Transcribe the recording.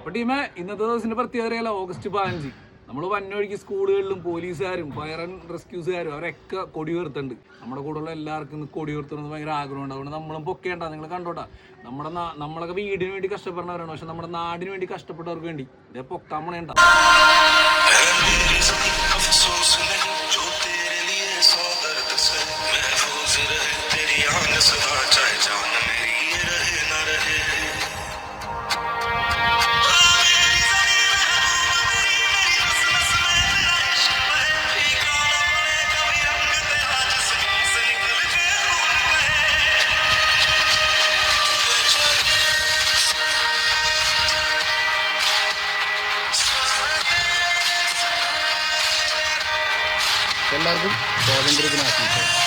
അപ്പോൾ ടീമേ, ഇന്നത്തെ ദിവസത്തിന്റെ പ്രത്യേകത അറിയാലോ, ഓഗസ്റ്റ് 15. നമ്മൾ വന്നൊഴുകി സ്കൂളുകളിലും പോലീസുകാരും ഫയർ ആൻഡ് റെസ്ക്യൂസുകാരും അവരൊക്കെ കൊടി ഉയർത്തുന്നുണ്ട്. നമ്മുടെ കൂടെയുള്ള എല്ലാവർക്കും കൊടി ഉയർത്തുന്നത് ഭയങ്കര ആഗ്രഹമുണ്ട്. അതുകൊണ്ട് നമ്മളും പൊക്കേണ്ട, നിങ്ങൾ കണ്ടോട്ടാ. നമ്മളൊക്കെ വീടിന് വേണ്ടി കഷ്ടപ്പെടുന്നവരാണ്, പക്ഷെ നമ്മുടെ നാടിന് വേണ്ടി കഷ്ടപ്പെട്ടവർക്ക് വേണ്ടി ഇതേ പൊക്കാൻ പണേണ്ട. എല്ലാവർക്കും സ്വാതന്ത്ര്യ ദിനാശംസകൾ.